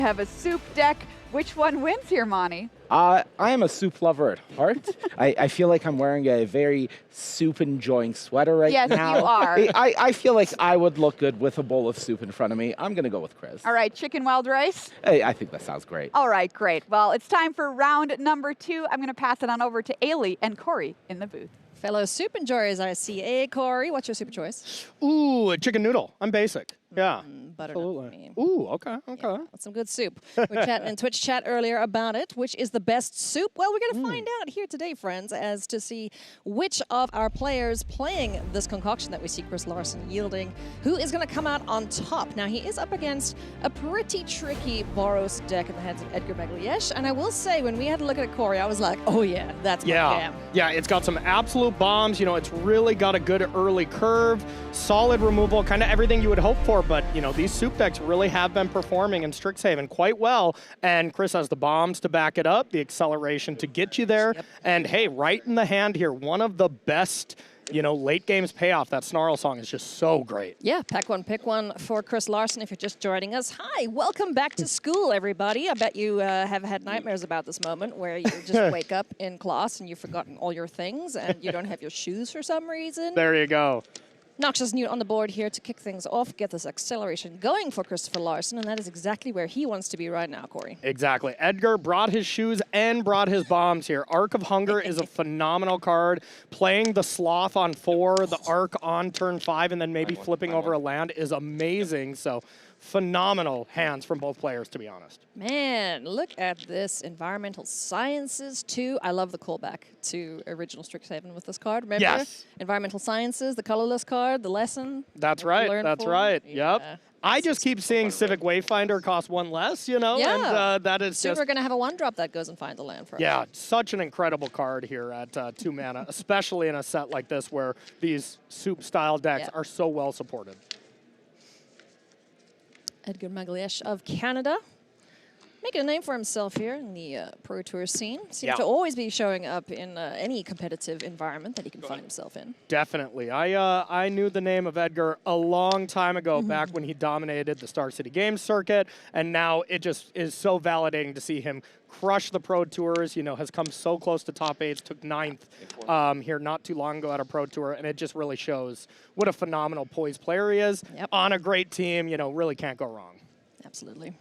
Have a soup deck. Which one wins here, Monty? I am a soup lover at heart. I feel like I'm wearing a very soup-enjoying sweater right yes, now. Yes, you are. I feel like I would look good with a bowl of soup in front of me. I'm going to go with Chris. All right, chicken wild rice? Hey, I think that sounds great. All right, great. Well, it's time for round number 2. I'm going to pass it on over to Ailey and Corey in the booth. Fellow soup enjoyers, I see. Hey, Corey, what's your soup of choice? Ooh, a chicken noodle. I'm basic. Yeah. Butternut for me. Ooh, okay. Yeah, that's some good soup. We were chatting in Twitch chat earlier about it. Which is the best soup? Well, we're going to find out here today, friends, as to see which of our players playing this concoction that we see Chris Larsen yielding, who is going to come out on top. Now, he is up against a pretty tricky Boros deck in the hands of Edgar Magalhaes. And I will say, when we had a look at Corey, I was like, oh yeah, that's my jam. Yeah, it's got some absolute bombs. You know, it's really got a good early curve, solid removal, kind of everything you would hope for. But, you know, these soup decks really have been performing in Strixhaven quite well. And Chris has the bombs to back it up, the acceleration to get you there. Yep. And hey, right in the hand here, one of the best, you know, late games payoff. That Snarl song is just so great. Yeah, pack one, pick one for Chris Larsen if you're just joining us. Hi, welcome back to school, everybody. I bet you have had nightmares about this moment where you just wake up in class and you've forgotten all your things and you don't have your shoes for some reason. There you go. Noxious Newt on the board here to kick things off, get this acceleration going for Christoffer Larsen, and that is exactly where he wants to be right now, Corey. Exactly. Edgar brought his shoes and brought his bombs here. Arc of Hunger is a phenomenal card. Playing the Sloth on 4, the Arc on turn 5, and then maybe flipping over a land is amazing. So phenomenal hands from both players, to be honest. Man, look at this. Environmental Sciences, too. I love the callback to original Strixhaven with this card. Remember? Yes. Environmental Sciences, the colorless card, the lesson. That's right. That's right. Yep. I just keep seeing Civic Wayfinder cost 1 less, you know? Yeah. And that is soon just... we're going to have a 1-drop that goes and finds a land for us. Yeah, such an incredible card here at 2 mana, especially in a set like this where these soup-style decks are so well supported. Edgar Magalhaes of Canada, making a name for himself here in the Pro Tour scene. Seems to always be showing up in any competitive environment that he can find himself in. Definitely. I knew the name of Edgar a long time ago, back when he dominated the Star City Games circuit, and now it just is so validating to see him crush the Pro Tours, you know, has come so close to top 8, took 9th here not too long ago at a Pro Tour, and it just really shows what a phenomenal poised player he is. On a great team, you know, really can't go wrong. Absolutely.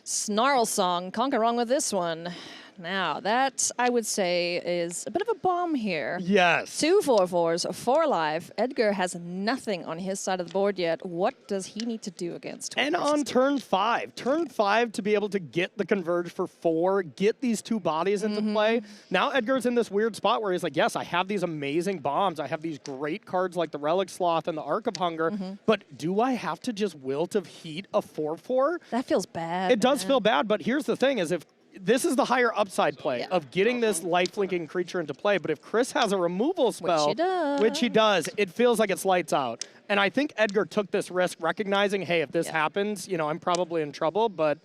Snarl Song, can't go wrong with this one. Now, that, I would say, is a bit of a bomb here. Yes. 2 4/4s, 4 life. Edgar has nothing on his side of the board yet. What does he need to do against? And on turn 5 to be able to get the Converge for 4, get these 2 bodies into play. Now Edgar's in this weird spot where he's like, yes, I have these amazing bombs. I have these great cards like the Relic Sloth and the Arc of Hunger, but do I have to just Wilt of Heat a 4/4? That feels bad. It does feel bad, but here's the thing is if this is the higher upside play of getting this life-linking creature into play, but if Chris has a removal spell, which he does, it feels like it's lights out. And I think Edgar took this risk recognizing, hey, if this happens, you know, I'm probably in trouble, but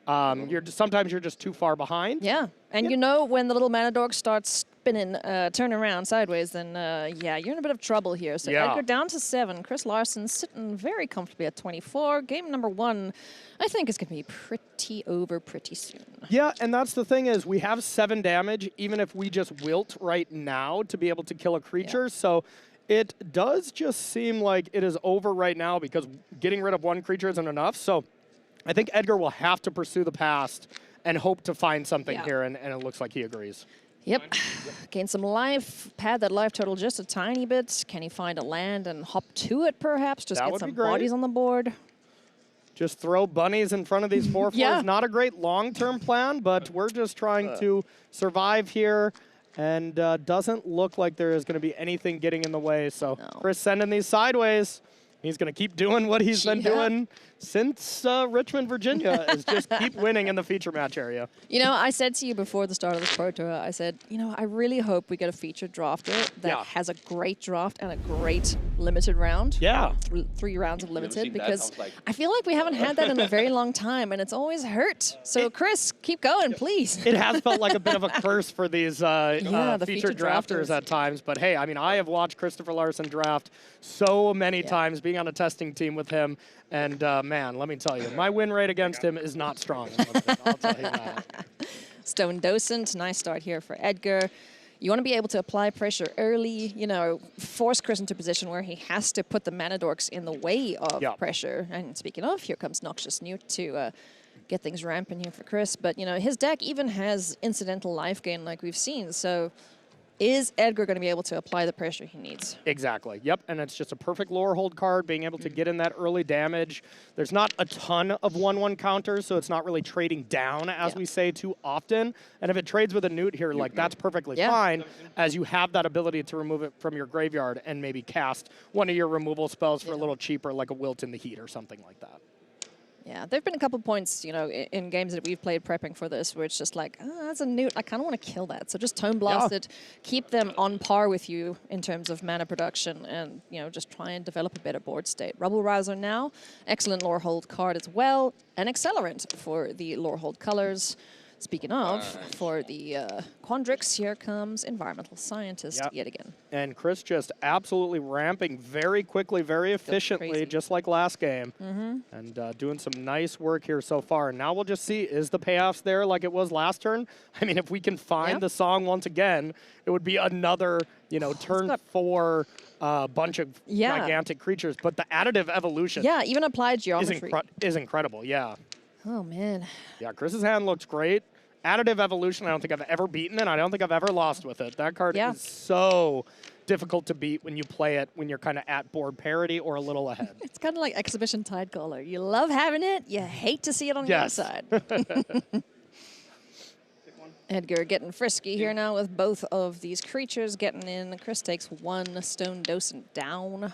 sometimes you're just too far behind. Yeah, and you know when the little mana dork starts spinning, turn around sideways, then yeah, you're in a bit of trouble here. So Edgar down to 7. Chris Larsen sitting very comfortably at 24. Game number 1, I think, is going to be pretty over pretty soon. Yeah, and that's the thing is we have 7 damage, even if we just wilt right now to be able to kill a creature. So it does just seem like it is over right now because getting rid of 1 creature isn't enough. So I think Edgar will have to pursue the past and hope to find something here, and it looks like he agrees. Yep. Gain some life, pad that life total just a tiny bit. Can he find a land and hop to it, perhaps? Just get some bodies on the board. Just throw bunnies in front of these 4/4s. Not a great long-term plan, but we're just trying to survive here, and doesn't look like there is going to be anything getting in the way. So Chris sending these sideways. He's going to keep doing what he's been doing since Richmond, Virginia, is just keep winning in the feature match area. You know, I said to you before the start of this Pro Tour, I said, you know, I really hope we get a featured drafter that has a great draft and a great limited round. Yeah. 3 rounds of limited, because I feel like we haven't had that in a very long time, and it's always hurt. So, Chris, keep going, please. It has felt like a bit of a curse for these featured drafters at times. But, hey, I mean, I have watched Christoffer Larsen draft so many times, being on a testing team with him. And man, let me tell you, my win rate against him is not strong. I'll tell you that. Stone Docent, nice start here for Edgar. You want to be able to apply pressure early, you know, force Chris into a position where he has to put the mana dorks in the way of pressure. And speaking of, here comes Noxious Newt to get things ramping here for Chris. But, you know, his deck even has incidental life gain like we've seen. So is Edgar going to be able to apply the pressure he needs? Exactly. Yep. And it's just a perfect lore hold card, being able to get in that early damage. There's not a ton of 1/1 counters, so it's not really trading down, as we say, too often. And if it trades with a Newt here, like, that's perfectly fine, as you have that ability to remove it from your graveyard and maybe cast one of your removal spells for a little cheaper, like a Wilt in the Heat or something like that. Yeah, there have been a couple points, you know, in games that we've played prepping for this where it's just like, oh, that's a Newt. I kind of want to kill that. So just Tone Blast it, keep them on par with you in terms of mana production and, you know, just try and develop a better board state. Rubble Rouser now, excellent lore hold card as well. An accelerant for the lore hold colors. Speaking of, for the Quandrix, here comes Environmental Scientist yet again. And Chris just absolutely ramping very quickly, very efficiently, just like last game. And doing some nice work here so far. And now we'll just see, is the payoffs there like it was last turn? I mean, if we can find the song once again, it would be another, you know, turn 4 bunch of gigantic creatures. But the additive evolution even applied geometry is incredible, Oh, man. Yeah, Chris's hand looks great. Additive evolution, I don't think I've ever beaten it. I don't think I've ever lost with it. That card is so difficult to beat when you play it when you're kind of at board parity or a little ahead. It's kind of like Exhibition Tidecaller. You love having it, you hate to see it on the other side. Edgar getting frisky here now with both of these creatures getting in. Chris takes 1 Stone Docent down.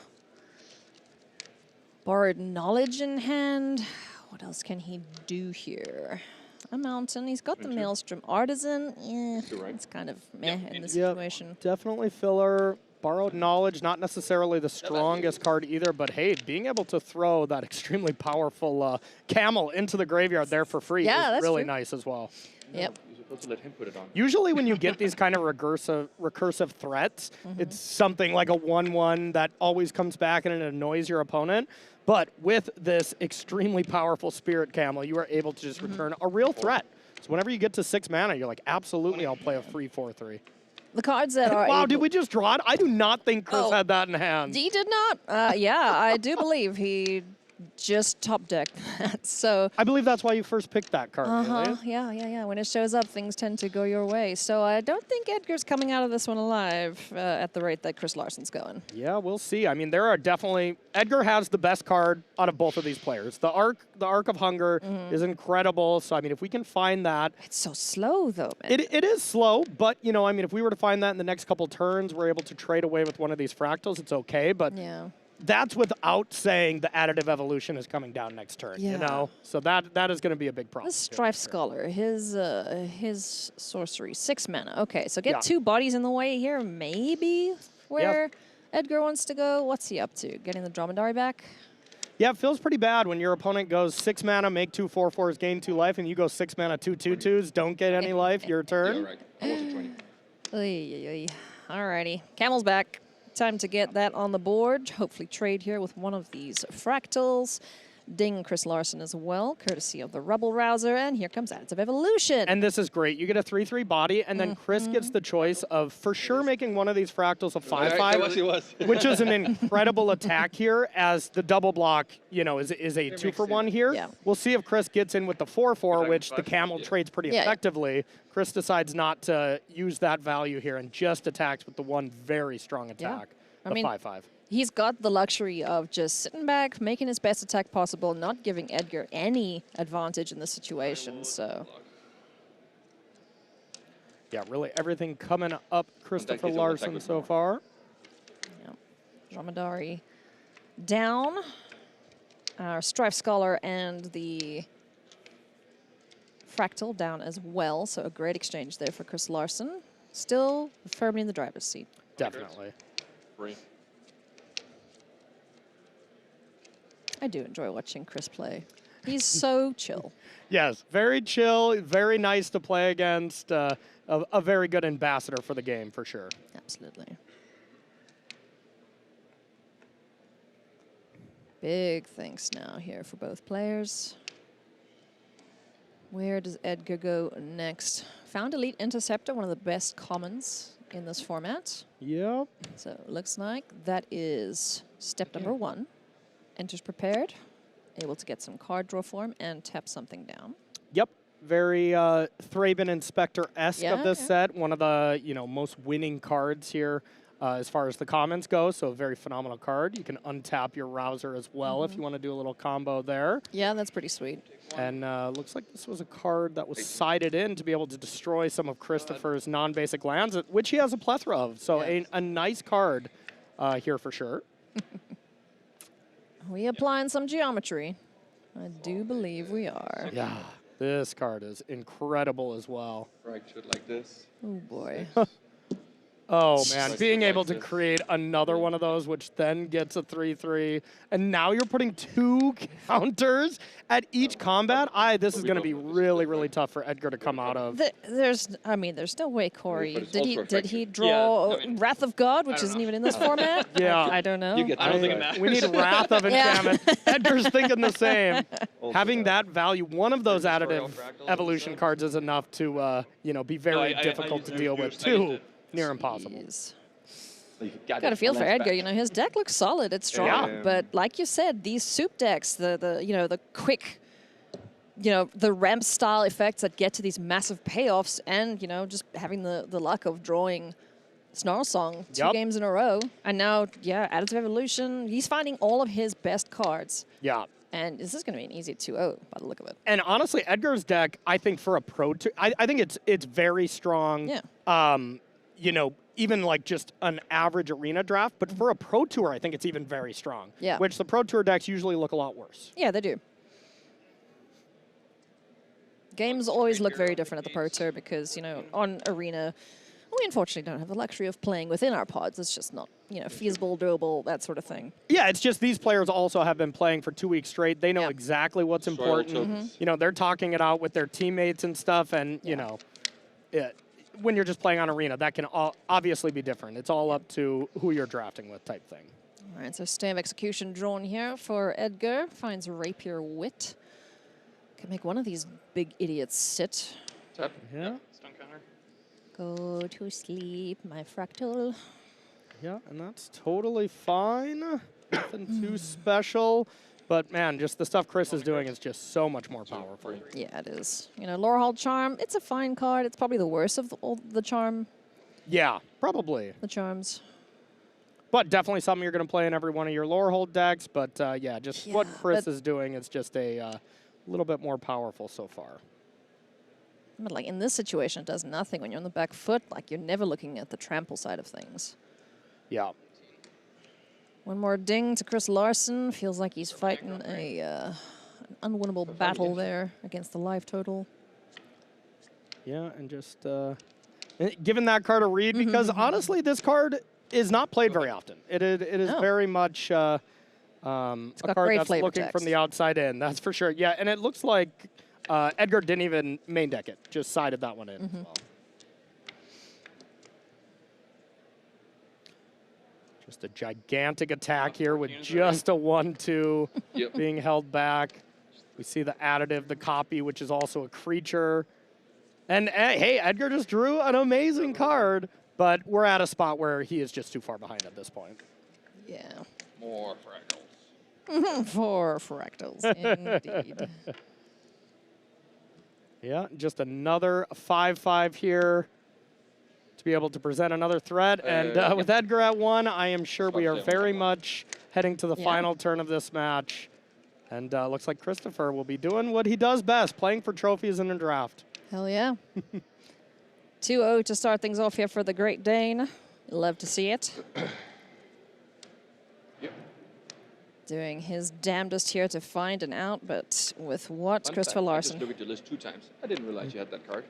Borrowed Knowledge in hand. What else can he do here? A mountain. He's got the Maelstrom Artisan. It's kind of meh in this situation. Definitely filler. Borrowed Knowledge, not necessarily the strongest card either, but hey, being able to throw that extremely powerful camel into the graveyard there for free is really nice as well. Yep. To let him put it on. Usually when you get these kind of recursive threats, it's something like a 1/1 that always comes back and it annoys your opponent. But with this extremely powerful Spirit Camel, you are able to just return a real threat. So whenever you get to 6 mana, you're like, absolutely, I'll play a free 4/3. The cards that are wow, did we just draw it? I do not think Chris had that in hand. He did not. Yeah, I do believe he just top decked that. So I believe that's why you first picked that card. Yeah. When it shows up, things tend to go your way. So I don't think Edgar's coming out of this one alive at the rate that Chris Larsen's going. Yeah, we'll see. I mean, there are definitely Edgar has the best card out of both of these players. The Arc of Hunger is incredible. So I mean, if we can find that, it's so slow though, man. It is slow, but you know, I mean, if we were to find that in the next couple turns, we're able to trade away with one of these fractals. It's okay, but that's without saying the additive evolution is coming down next turn, you know? So that is going to be a big problem. The Strife Scholar, his sorcery, 6 mana. Okay, so get 2 bodies in the way here, maybe where Edgar wants to go. What's he up to? Getting the Dromedary back? Yeah, it feels pretty bad when your opponent goes 6 mana, make 2 4/4s, gain 2 life, and you go 6 mana, 2 2/2s, don't get any life, your turn. Yeah, right. I wasn't 20. Alrighty, Camel's back. Time to get that on the board. Hopefully trade here with one of these fractals. Ding Chris Larsen as well, courtesy of the Rubble Rouser. And here comes Additive Evolution. And this is great. You get a 3/3 body, and then Chris gets the choice of for sure making one of these fractals a 5/5, which is an incredible attack here, as the double block, you know, is a 2-for-1 here. Yeah. We'll see if Chris gets in with the 4/4, which the camel trades pretty effectively. Chris decides not to use that value here and just attacks with the one very strong attack, the 5/5. He's got the luxury of just sitting back, making his best attack possible, not giving Edgar any advantage in the situation, so. Yeah, really everything coming up Christoffer Larsen so far. Yeah. Dromedary down. Our Strife Scholar and the Fractal down as well, so a great exchange there for Chris Larsen. Still firmly in the driver's seat. Definitely. I do enjoy watching Chris play. He's so chill. Yes, very chill, very nice to play against. A very good ambassador for the game, for sure. Absolutely. Big things now here for both players. Where does Edgar go next? Found Elite Interceptor, one of the best commons in this format. Yep. So it looks like that is step number 1. Enters prepared, able to get some card draw form and tap something down. Yep. Very Thraben Inspector-esque Yeah, of this yeah. set. One of the most winning cards here as far as the commons go. So a very phenomenal card. You can untap your Rouser as well if you want to do a little combo there. Yeah, that's pretty sweet. And looks like this was a card that was sided in to be able to destroy some of Christoffer's non-basic lands, which he has a plethora of. So a nice card here for sure. We applying some geometry. I do believe we are. Yeah, this card is incredible as well. Fractured like this. Oh boy. Oh man, Like being this. able to create another one of those, which then gets a 3/3, and now you're putting 2 counters at each combat. This is going to be really, really tough for Edgar to come out of. There's no way, Corey. But it's Did also he effective. draw Yeah, I mean, Wrath of God, which don't isn't know. even in this format? Yeah. I don't know. You get I don't think it that. matters. We need Wrath of Enchantment. Edgar's thinking the same. Also Having that value, one of those additive Fractals evolution and stuff. cards is enough to, be very I difficult used to it. deal I with. used 2, it. near impossible. Jeez. You Got a feel for Edgar. His deck looks solid. It's strong, Yeah. but like you said, these soup decks, the quick, the ramp style effects that get to these massive payoffs, and just having the luck of drawing Snarl Song 2 Yep. games in a row, and now additive evolution. He's finding all of his best cards, Yeah. and this is going to be an easy 2-0 by the look of it. And honestly, Edgar's deck, I think for a pro tour, I think it's very strong. Yeah. Even like just an average arena draft, but for a pro tour, I think it's even very strong. Yeah. Which the pro tour decks usually look a lot worse. Yeah, they do. Games always look very different at the Pro Tour because, on Arena, we unfortunately don't have the luxury of playing within our pods. It's just not, feasible, doable, that sort of thing. Yeah, it's just these players also have been playing for 2 weeks straight. They know Yeah. exactly what's Soil important. tokens. They're talking it out with their teammates and stuff, and when you're just playing on Arena, that can obviously be different. It's all up to who you're drafting with type thing. All right, so stay of execution drawn here for Edgar. Finds Rapier Wit. Can make one of these big idiots sit. Tap. Yeah. Stun counter. Go to sleep, my fractal. Yeah, and that's totally fine. Nothing too special. But man, just the stuff Chris is doing is just so much more powerful. Yeah, it is. Lorehold Charm, it's a fine card. It's probably the worst of all the Yeah, probably. charms. But definitely something you're going to play in every one of your Lorehold decks. But just what Yeah, Chris but- is doing is just a little bit more powerful so far. But like in this situation, it does nothing when you're on the back foot. Like you're never looking at the trample side of things. Yeah. One more ding to Chris Larsen. Feels like he's fighting an unwinnable battle there against the life total. Yeah, and just giving that card a read because honestly, this card is not played very often. It is No. very much a got card great that's flavor looking text. from the outside in. That's for sure. Yeah, and it looks like Edgar didn't even main deck it; just sided that one in. As well. Just a gigantic attack here with just a 1/2 Yep. being held back. We see the additive, the copy, which is also a creature. And hey, Edgar just drew an amazing card, but we're at a spot where he is just too far behind at this point. Yeah. More fractals. For fractals, indeed. Yeah, just another 5/5 here to be able to present another threat. And yeah. with Edgar at 1, I am sure we are Fuck yeah. very much heading to the Yeah. final turn of this match. And looks like Christoffer will be doing what he does best, playing for trophies in a draft. Hell yeah. 2-0 to start things off here for the Great Dane. Love to see it. Yep. Doing his damnedest here to find an out, but with what? Fun Christopher fact, I Larsen. just looked at your list 2 times. I didn't realize you had that card.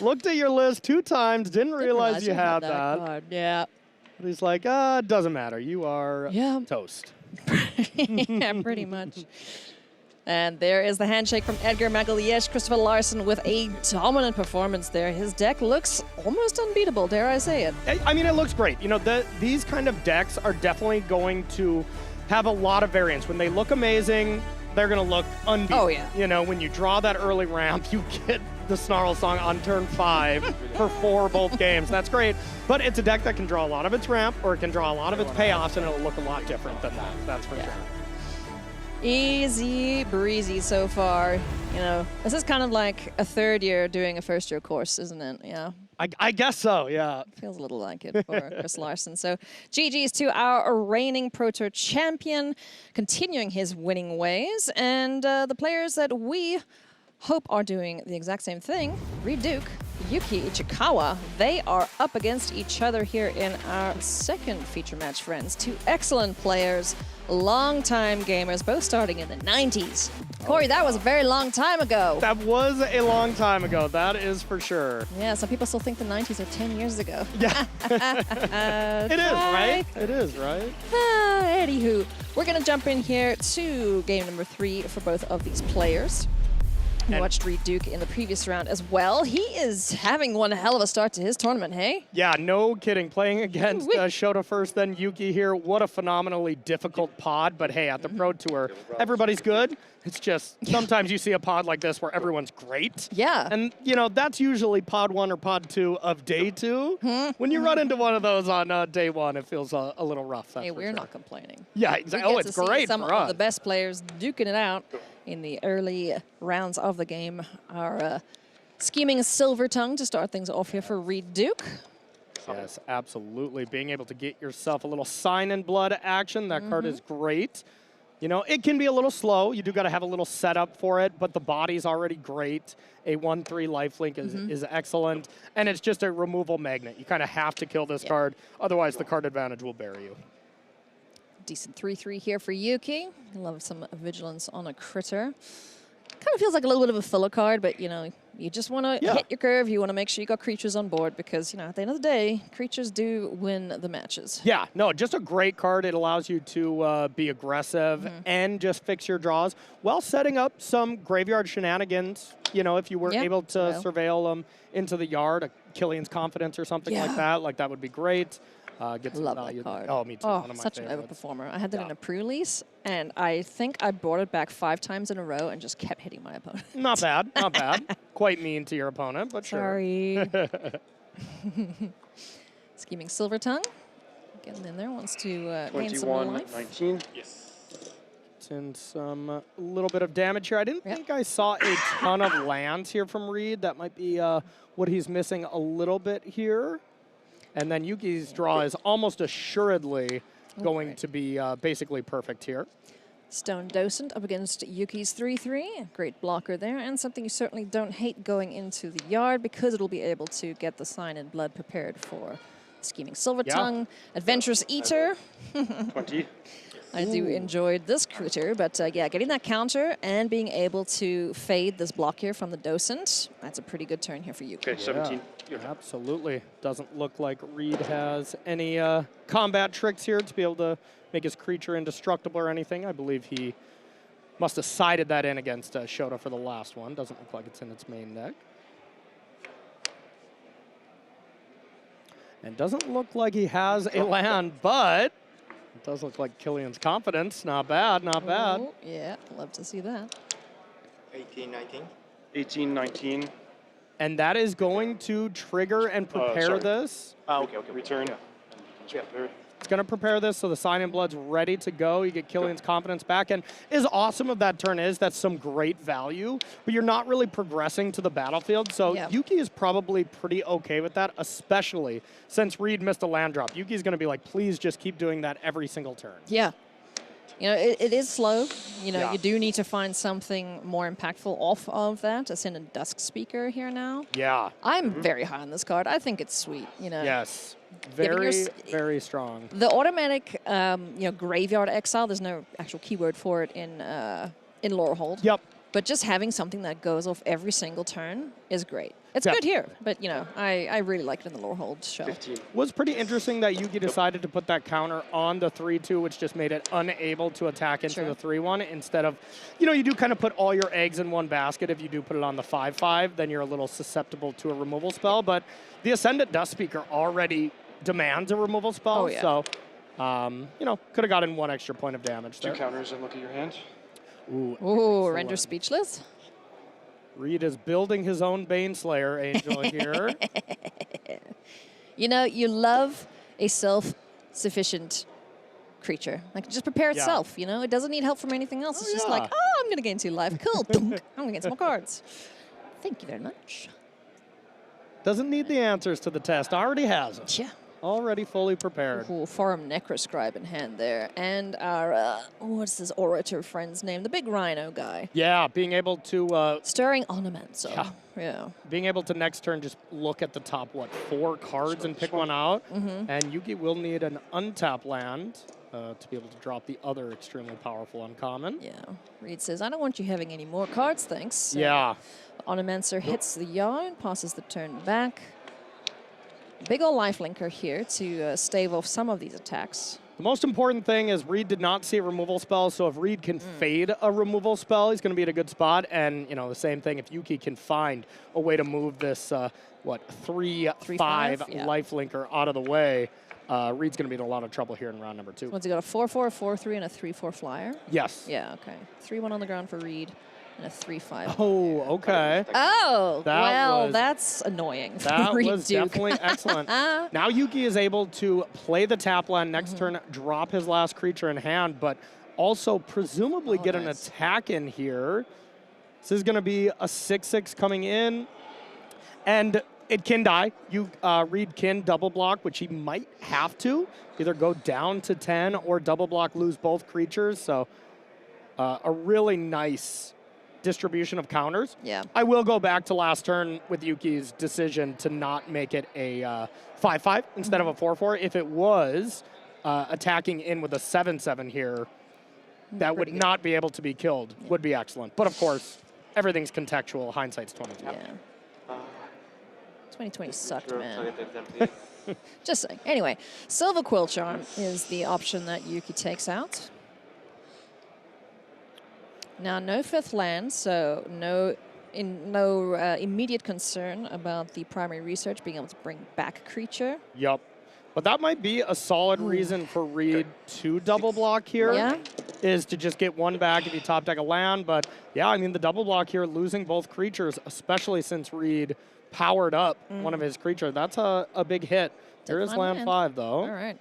Looked at your list 2 times, didn't realize you had that. card. Yeah. But he's like, it doesn't matter. You are Yeah. toast. Yeah, pretty much. And there is the handshake from Edgar Magalhaes, Christoffer Larsen with a dominant performance there. His deck looks almost unbeatable, dare I say it. I mean, it looks great. You know, these kind of decks are definitely going to have a lot of variance. When they look amazing, they're going to look unbeatable. Oh, yeah. You know, when you draw that early ramp, you get the Snarl Song on turn 5 for 4 both games. That's great. But it's a deck that can draw a lot of its ramp, or it can draw a lot of its payoffs, and it'll look a lot different than that. That's for sure. Easy breezy so far. You know, this is kind of like a third year doing a first year course, isn't it? Yeah. I guess so, yeah. Feels a little like it for Chris Larsen. So GG's to our reigning Pro Tour champion, continuing his winning ways. And the players that we hope are doing the exact same thing, Reid Duke, Yuuki, Ichikawa, they are up against each other here in our second feature match, friends. Two excellent players, long-time gamers, both starting in the 90s. Corey, that was a very long time ago. That was a long time ago, that is for sure. Yeah, some people still think the 90s are 10 years ago. Yeah. It is, right? It is, right? Anywho, we're going to jump in here to game number 3 for both of these players. We watched Reid Duke in the previous round as well. He is having one hell of a start to his tournament, hey? Yeah, no kidding. Playing against Shota first, then Yuuki here. What a phenomenally difficult pod. But hey, at the Pro Tour, everybody's good. It's just sometimes you see a pod like this where everyone's great. Yeah. And, you know, that's usually pod 1 or pod 2 of day 2. When you run into one of those on day 1, it feels a little rough. Hey, we're not complaining. Yeah, exactly. Oh, it's great some for of us. the best players duking it out in the early rounds of the game. Our scheming silver tongue to start things off here for Reid Duke. Yes, absolutely. Being able to get yourself a little sign in blood action, that card is great. You know, it can be a little slow. You do got to have a little setup for it, but the body's already great. A 1/3 lifelink is excellent, and it's just a removal magnet. You kind of have to kill this card, otherwise the card advantage will bury you. Decent 3/3 here for Yuuki. Love some vigilance on a critter. Kind of feels like a little bit of a filler card, but you know, you just want to hit your curve. You want to make sure you got creatures on board because, you know, at the end of the day, creatures do win the matches. Yeah, no, just a great card. It allows you to be aggressive and just fix your draws while setting up some graveyard shenanigans. You know, if you were able to surveil them into the yard, a Killian's Confidence or something like that would be great. Get some Love value. that card. Oh, me too. Oh, One of my such an favorites. overperformer. I had that in a pre-release, and I think I brought it back 5 times in a row and just kept hitting my opponent. Not bad, not bad. Quite mean to your opponent, but Sorry. Scheming Silver Tongue. Getting in there, wants to gain some more life. 19. Yes. It's in some little bit of damage here. I didn't think I saw a ton of lands here from Reid. That might be what he's missing a little bit here. And then Yuki's draw is almost assuredly going to be basically perfect here. Stone Docent up against Yuki's 3/3. Great blocker there, and something you certainly don't hate going into the yard because it'll be able to get the Sign in Blood prepared for Scheming Silver Tongue. Adventurous Eater. 20. I do enjoyed this critter, but yeah, getting that counter and being able to fade this block here from the Docent, that's a pretty good turn here for Yuuki. Okay, 17. Absolutely. Doesn't look like Reid has any combat tricks here to be able to make his creature indestructible or anything. I believe he must have sided that in against Shota for the last one. Doesn't look like it's in its main deck. And doesn't look like he has a land, but it does look like Killian's Confidence. Not bad, not bad. Ooh, yeah, love to see that. 18, 19. 18, 19. And that is going to trigger and prepare this. Okay. Return. Yeah. It's going to prepare this so the Sign in Blood's ready to go. You get Killian's Confidence back. And as awesome of that turn is, that's some great value. But you're not really progressing to the battlefield. So Yuuki is probably pretty okay with that, especially since Reid missed a land drop. Yuki's going to be like, please just keep doing that every single turn. Yeah. You know, it is slow. You know, you do need to find something more impactful off of that. I send a Dusk Speaker here now. Yeah. I'm very high on this card. I think it's sweet, you know. Yes. Very, very strong. The automatic, you know, graveyard exile, there's no actual keyword for it in Lorehold. Yep. But just having something that goes off every single turn is great. It's Yeah. good here, but you know, I really like it in the lower hold show. 15. Was pretty interesting that Yuuki decided to put that counter on the 3-2, which just made it unable to attack into Sure. the 3-1 instead of, you know, you do kind of put all your eggs in one basket. If you do put it on the 5-5, then you're a little susceptible to a removal spell. But the Ascendant Dust Speaker already demands a removal spell. Oh, yeah. So, you know, could have gotten 1 extra point of damage Two there. counters and look at your hand. Ooh, Ooh, render excellent. speechless. Reid is building his own Baneslayer Angel here. You know, you love a self-sufficient creature. Like, just prepare Yeah. itself, you know? It doesn't need help from anything else. It's just yeah. like, oh, I'm going to gain 2 life. Cool. Dunk. I'm going to gain some more cards. Thank you very much. Doesn't need the answers to the test. Already has it. Yeah. Already fully prepared. Cool. Forum Necroscribe in hand there. And our, what's this orator friend's name? The big rhino guy. Yeah, being able to Stirring Ornamental. Yeah. Yeah. being able to next turn just look at the top, 4 cards and pick one out. And Yuuki will need an untap land to be able to drop the other extremely powerful uncommon. Yeah. Reid says, I don't want you having any more cards, thanks. So Yeah. Ornamencer hits the yard, passes the turn back. Big ol' lifelinker here to stave off some of these attacks. The most important thing is Reid did not see a removal spell, so if Reid can fade a removal spell, he's going to be at a good spot. And, you know, the same thing, if Yuuki can find a way to move this, 3/5 yeah. lifelinker out of the way, Reid's going to be in a lot of trouble here in round number 2. Once he got a 4/4, 4/3, and a 3/4 flyer. Yes. Yeah, okay. 3/1 on the ground for Reid, and a 3/5. Oh, okay. Oh, That well, was- that's annoying for That Reid was Duke. definitely excellent. Now Yuuki is able to play the tap land next turn, drop his last creature in hand, but also presumably get an nice. attack in here. This is going to be a 6/6 coming in, and it can die. Reid can double block, which he might have to either go down to 10 or double block, lose both creatures. So a really nice distribution of counters. Yeah. I will go back to last turn with Yuki's decision to not make it a 5/5 instead of a 4/4. If it was attacking in with a 7/7 here, that would Pretty good. not be able to be killed. Would be excellent. But of course, everything's contextual. Hindsight's 2020. Yeah. 2020 sucked, man. Just saying. Anyway, Silver Quill Charm is the option that Yuuki takes out. Now, no 5th land, so no immediate concern about the primary research being able to bring back a creature. Yup. But that might be a solid reason for Reid to double block here. Yeah. Is to just get 1 back if you top deck a land. But yeah, I mean, the double block here, losing both creatures, especially since Reid powered up one of his creatures, that's a big hit. There is Definitely land land. 5, though. All right.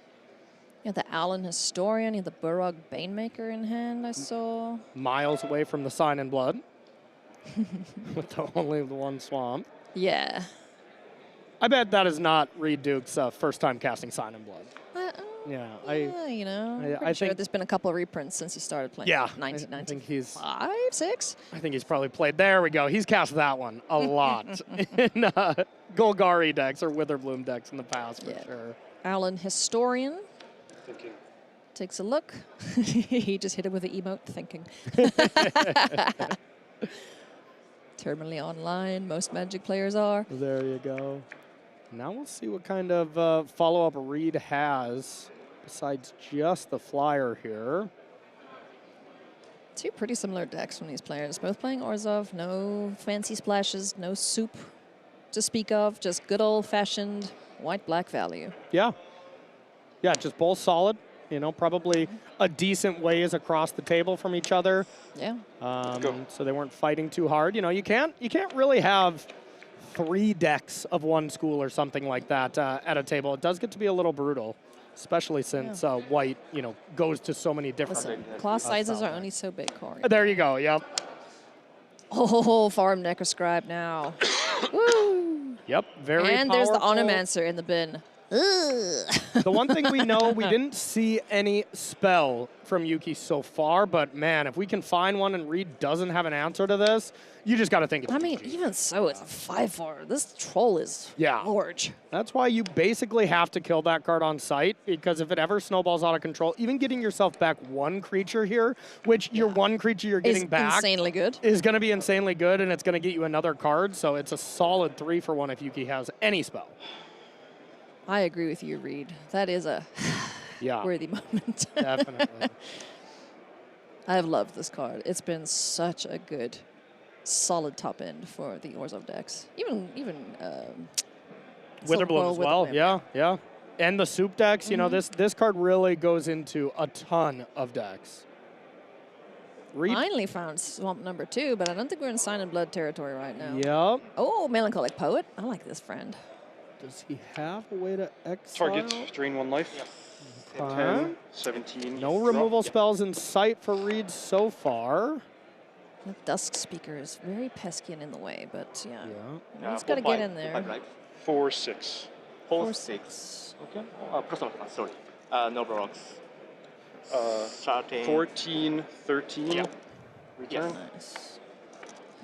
You have the Owlin Historian, you have the Burrog Banemaker in hand, I saw. Miles away from the Sign in Blood. With only the 1 swamp. Yeah. I bet that is not Reid Duke's first time casting Sign in Blood. Yeah, Yeah, you know, I pretty sure think- there's been a couple of reprints since he started playing. Yeah, I 1995, think 6? I think he's probably played. There we go. He's cast that one a lot in Golgari decks or Witherbloom decks in the past for Yeah. sure. Owlin Historian Thinking. takes a look. He just hit it with the emote, thinking. Terminally online, most Magic players are. There you go. Now we'll see what kind of follow-up Reid has besides just the flyer here. 2 pretty similar decks from these players. Both playing Orzhov, no fancy splashes, no soup to speak of, just good old-fashioned white-black value. Yeah. Yeah, just both solid. You know, probably a decent ways across the table from each other. Yeah. So they weren't fighting too hard. You know, you can't really have 3 decks of one school or something like that at a table. It does get to be a little brutal, especially since white, you know, goes to so many different. Listen, class sizes are only so big, Corey. There you go. Yep. Oh, Farm Necroscribe now. Woo! Yep. Very And there's the powerful. Onomancer in the bin. Ugh. The one thing we know, we didn't see any spell from Yuuki so far, but man, if we can find one and Reid doesn't have an answer to this, you just got to think it's I mean, GG. even so, it's a 5/4. This troll is large. That's why you basically have to kill that card on sight, because if it ever snowballs out of control, even getting yourself back one creature here, which your one creature you're getting back insanely good. is going to be insanely good, and it's going to get you another card, so it's a solid 3 for 1 if Yuuki has any spell. I agree with you, Reid. That is a worthy moment. Definitely. I've loved this card. It's been such a good, solid top end for the Orzhov decks. Even Witherbloom as well. Yeah. And the soup decks, you know, this card really goes into a ton of decks. Reid. Finally found Swamp number 2, but I don't think we're in Sign and Blood territory right now. Yep. Oh, Melancholic Poet. I like this friend. Does he have a way to exile? Target, drain 1 life. Okay. 10, 17. No removal spells in sight for Reid so far. The Dusk Speaker is very pesky and in the way, but yeah. Yeah. He's got to get in there. 4, 6. 4/6. Okay. Sorry. No blocks. 14, 13. Return. Nice.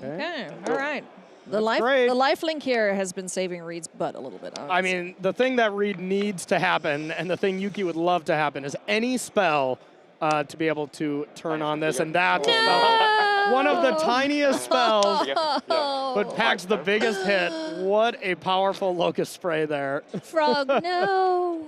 Okay. Okay, all right. The great. lifelink here has been saving Reid's butt a little bit. I mean, the thing that Reid needs to happen, and the thing Yuuki would love to happen, is any spell to be able to turn on this, and that's one of the tiniest spells, but packs the biggest hit. What a powerful Locust Spray there. Frog, no.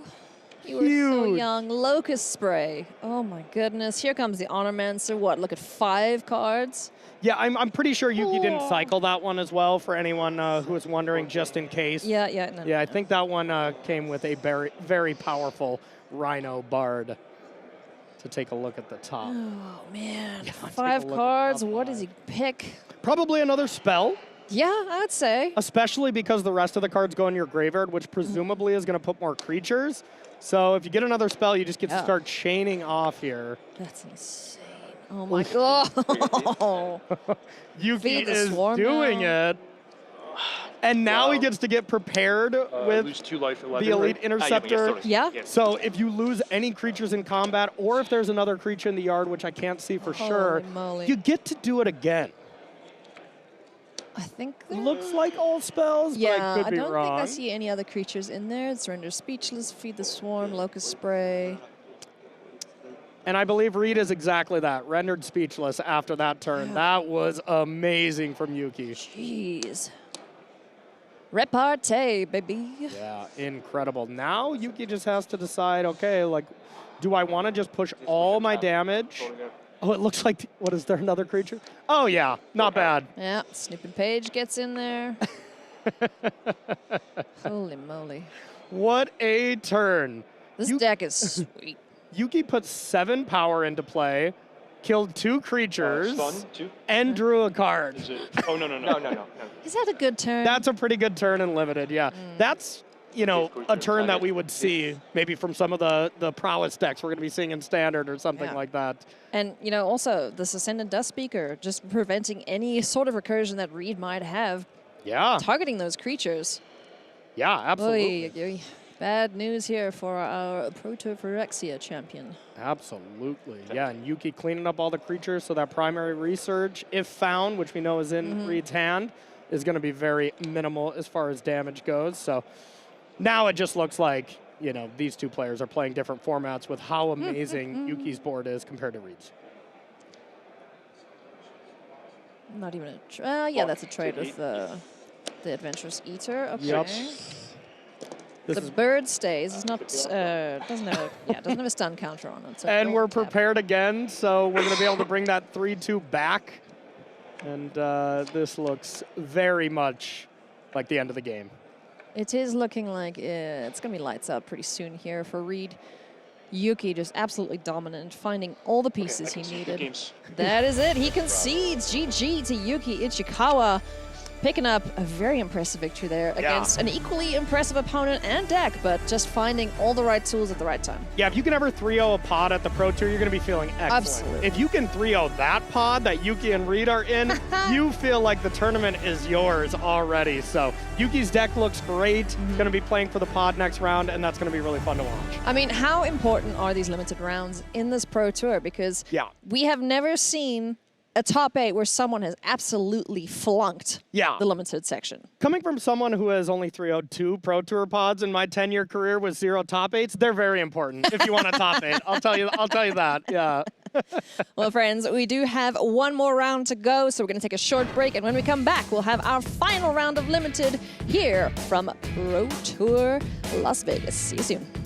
You were so Huge. young. Locust Spray. Oh my goodness. Here comes the Honormancer. What, look at 5 cards? Yeah, I'm pretty sure Yuuki didn't cycle that one as well, for anyone who was wondering, just in case. Yeah. Yeah, I think that one came with a very, very powerful Rhino Bard. To take a look at the top. Oh man. take a 5 look at cards. top What 5. does he pick? Probably another spell, Yeah, I'd say. especially because the rest of the cards go in your graveyard, which presumably is going to put more creatures. So if you get another spell, you just get to start chaining off here. That's insane. Oh my god. Yuuki Feed the is swarm doing now. it. And now he gets to get prepared with Lose 2 life, 11. the Elite Interceptor. Yeah. So if you lose any creatures in combat, or if there's another creature in the yard, which I can't see for sure, Holy moly. you get to do it again. I think Looks like all spells, but I could be don't wrong. think I see any other creatures in there. Surrender Speechless, Feed the Swarm, Locust Spray. And I believe Reid is exactly that, rendered speechless after that turn. That was amazing from Yuuki. Jeez. Repartee, baby. Yeah, incredible. Now Yuuki just has to decide, okay, like, do I want to just push all my damage? Oh, it looks like, what, is there another creature? Oh, yeah, not bad. Yeah, Snooping Page gets in there. Holy moly. What a turn. This deck is sweet. Yuuki put 7 power into play, killed 2 creatures, Stun, 2. and drew a card. Is it? Oh, no. Is that a good turn? That's a pretty good turn in Limited, yeah. That's, you know, a turn that we would see maybe from some of the prowess decks we're going to be seeing in Standard or something Yeah. like that. And, you know, also, this Ascendant Dust Speaker, just preventing any sort of recursion that Reid might have, Yeah, targeting those creatures. yeah, absolutely. Oy, oy. Bad news here for our Protophorexia champion. Absolutely, yeah. And Yuuki cleaning up all the creatures so that primary research, if found, which we know is in Reid's hand, is going to be very minimal as far as damage goes. So now it just looks like, you know, these two players are playing different formats with how amazing Yuuki's board is compared to Reid's. Not even a yeah, that's a trade with the Adventurous Eater. Okay. Yep. This The is, bird stays. It's not doesn't have a stun counter on it. So and don't we're tap. prepared again, so we're going to be able to bring that 3/2 back. And this looks very much like the end of the game. It is looking like it's going to be lights out pretty soon here for Reid. Yuuki just absolutely dominant, finding all the pieces he needed. Games. That is it. He concedes. GG to Yuuki Ichikawa. picking up a very impressive victory there against an equally impressive opponent and deck, but just finding all the right tools at the right time. Yeah, if you can ever 3-0 a pod at the Pro Tour, you're going to be feeling excellent. Absolutely. If you can 3-0 that pod that Yuuki and Reid are in, you feel like the tournament is yours already. So Yuuki's deck looks great. Going to be playing for the pod next round, and that's going to be really fun to watch. I mean, how important are these limited rounds in this Pro Tour? Because we have never seen a top 8 where someone has absolutely flunked the limited section. Coming from someone who has only 3-0'd 2 Pro Tour pods in my 10-year career with 0 top 8s, they're very important if you want a top 8. I'll tell you that. Yeah. Well, friends, we do have one more round to go, so we're going to take a short break, and when we come back, we'll have our final round of limited here from Pro Tour Las Vegas. See you soon.